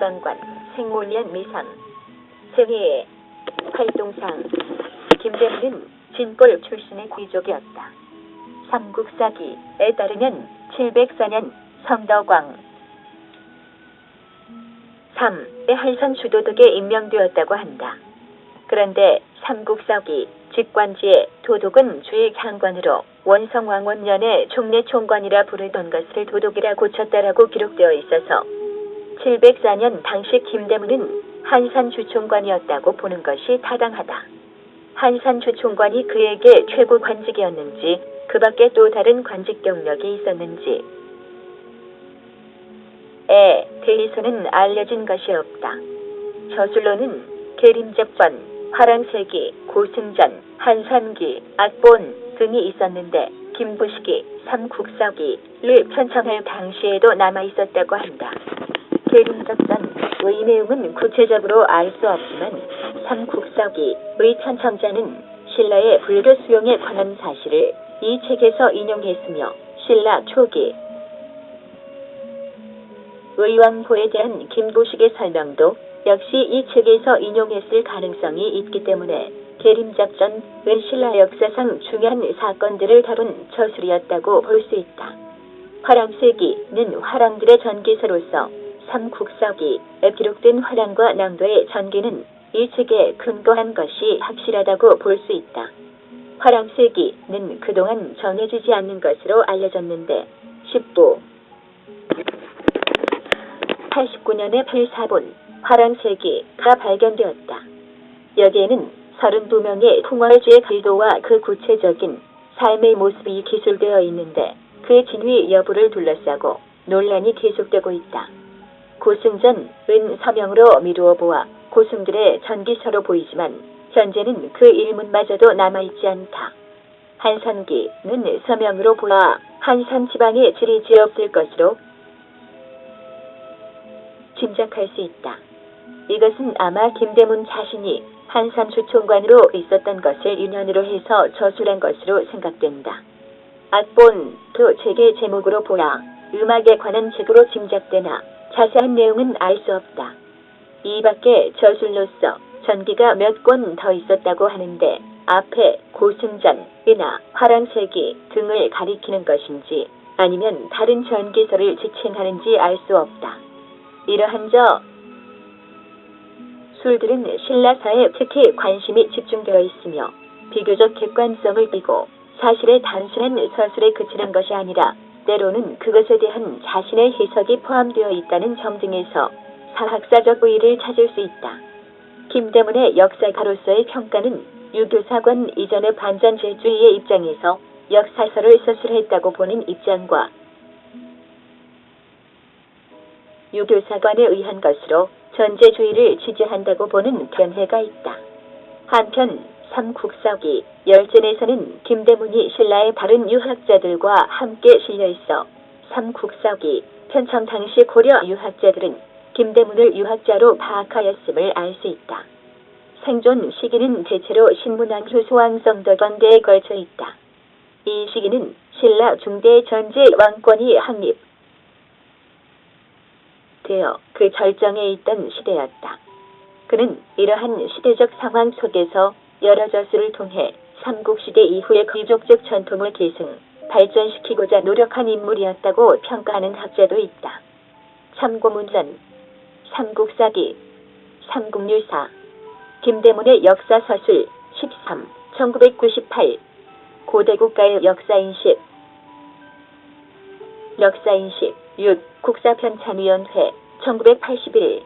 소방관, 생물리안 미상, 생애, 활동상. 김대문은 진골 출신의 귀족이었다. 삼국사기에 따르면 704년 성덕왕 3의 한산 주도독에 임명되었다고 한다. 그런데 삼국사기 직관지에 도독은 주의 장관으로 원성왕원년에 총례총관이라 부르던 것을 도독이라 고쳤다라고 기록되어 있어서 704년 당시 김대문은 한산 주총관이었다고 보는 것이 타당하다. 한산 주총관이 그에게 최고 관직이었는지 그 밖에 또 다른 관직 경력이 있었는지에 대해서는 알려진 것이 없다. 저술로는 계림적전, 화랑세기, 고승전, 한산기, 악본 등이 있었는데 김부식이 삼국사기를 편찬할 당시에도 남아있었다고 한다. 계림적전의 내용은 구체적으로 알 수 없지만 삼국사기의 편찬자는 신라의 불교 수용에 관한 사실을 이 책에서 인용했으며 신라 초기 의왕포에 대한 김부식의 설명도 역시 이 책에서 인용했을 가능성이 있기 때문에 계림작전은 신라 역사상 중요한 사건들을 다룬 저술이었다고 볼 수 있다. 화랑세기는 화랑들의 전기서로서 삼국사기에 기록된 화랑과 낭도의 전기는 이 책에 근거한 것이 확실하다고 볼 수 있다. 화랑세기는 그동안 정해지지 않는 것으로 알려졌는데 89년에 필사본 화랑세기가 발견되었다. 여기에는 32명의 풍월주의 글도와 그 구체적인 삶의 모습이 기술되어 있는데 그 진위 여부를 둘러싸고 논란이 계속되고 있다. 고승전은 서명으로 미루어 보아 고승들의 전기서로 보이지만 현재는 그 일문마저도 남아있지 않다. 한산기는 서명으로 보아 한산 지방에 지리지었을 것으로 짐작할 수 있다. 이것은 아마 김대문 자신이 한산 주총관으로 있었던 것을 인연으로 해서 저술한 것으로 생각된다. 악본도 책의 제목으로 보아 음악에 관한 책으로 짐작되나 자세한 내용은 알 수 없다. 이 밖에 저술로서 전기가 몇 권 더 있었다고 하는데 앞에 고승전이나 화랑세기 등을 가리키는 것인지 아니면 다른 전기서를 지칭하는지 알 수 없다. 이러한 저술들은 신라사에 특히 관심이 집중되어 있으며 비교적 객관성을 띠고 사실의 단순한 서술에 그치는 것이 아니라 때로는 그것에 대한 자신의 해석이 포함되어 있다는 점 등에서 사학사적 의의를 찾을 수 있다. 김대문의 역사가로서의 평가는 유교사관 이전의 반전제주의의 입장에서 역사서를 서술했다고 보는 입장과 유교사관에 의한 것으로 전제주의를 지지한다고 보는 견해가 있다. 한편 삼국사기 열전에서는 김대문이 신라의 다른 유학자들과 함께 실려있어 삼국사기 편찬 당시 고려 유학자들은 김대문을 유학자로 파악하였음을 알 수 있다. 생존 시기는 대체로 신문왕 효소왕 성덕왕대에 걸쳐 있다. 이 시기는 신라 중대 전제 왕권이 확립 되어 그 절정에 있던 시대였다. 그는 이러한 시대적 상황 속에서 여러 저술을 통해 삼국시대 이후의 귀족적 전통을 계승, 발전시키고자 노력한 인물이었다고 평가하는 학자도 있다. 참고문전, 삼국사기, 삼국유사, 김대문의 역사서술 13, 1998, 고대국가의 역사인식, 역사인식 6, 국사편찬위원회 1981,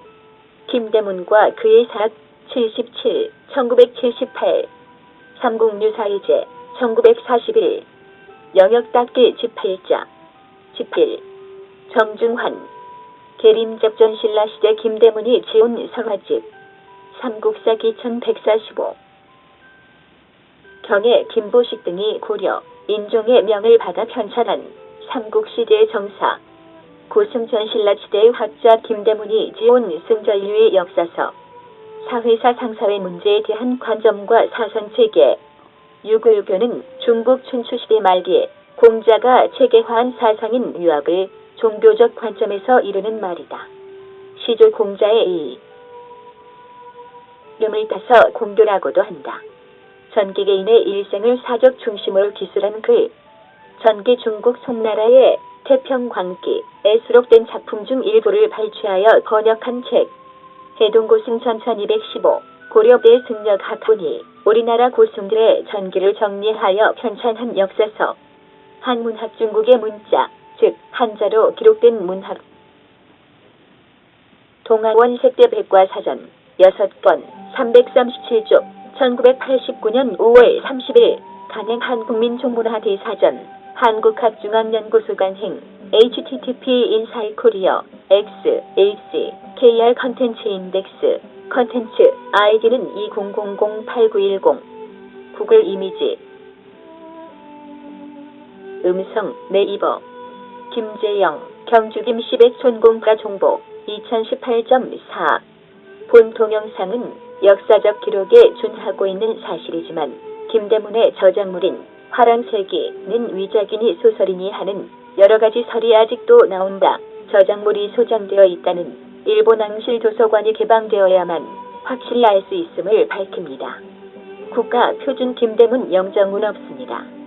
김대문과 그의 사학 77, 1978, 삼국유사의제 1941, 영역닦기 집필자, 집필, 정중환, 계림적전 신라시대 김대문이 지은 설화집, 삼국사기 1145, 경에 김보식 등이 고려, 인종의 명을 받아 편찬한 삼국시대의 정사, 고승전 신라시대의 학자 김대문이 지은 승전류의 역사서, 사회사 상사회 문제에 대한 관점과 사상체계, 유교는 중국 춘추시대 말기에 공자가 체계화한 사상인 유학을 종교적 관점에서 이루는 말이다. 시조 공자의 이름을 따서 공교라고도 한다. 전기계인의 일생을 사적 중심으로 기술한 글, 전기 중국 송나라의 태평광기에 수록된 작품 중 일부를 발췌하여 번역한 책, 해동고승 전 1215, 고려대 승려학분이 우리나라 고승들의 전기를 정리하여 편찬한 역사서, 한문학 중국의 문자, 즉 한자로 기록된 문학, 동아원 색대 백과사전 6권 337쪽 1989년 5월 30일 간행 한국민총문화 대사전 한국학중앙연구소 간행 http 인사이코리어 x ac kr 컨텐츠 인덱스 컨텐츠 아이디는 20008910 구글 이미지 음성 네이버 김재영 경주 김씨백 촌공가 정보 2018.4 본 동영상은 역사적 기록에 준하고 있는 사실이지만 김대문의 저작물인 화랑세기는 위작이니 소설이니 하는 여러가지 설이 아직도 나온다. 저작물이 소장되어 있다는 일본 앙실도서관이 개방되어야만 확실히 알 수 있음을 밝힙니다. 국가 표준 김대문 영정은 없습니다.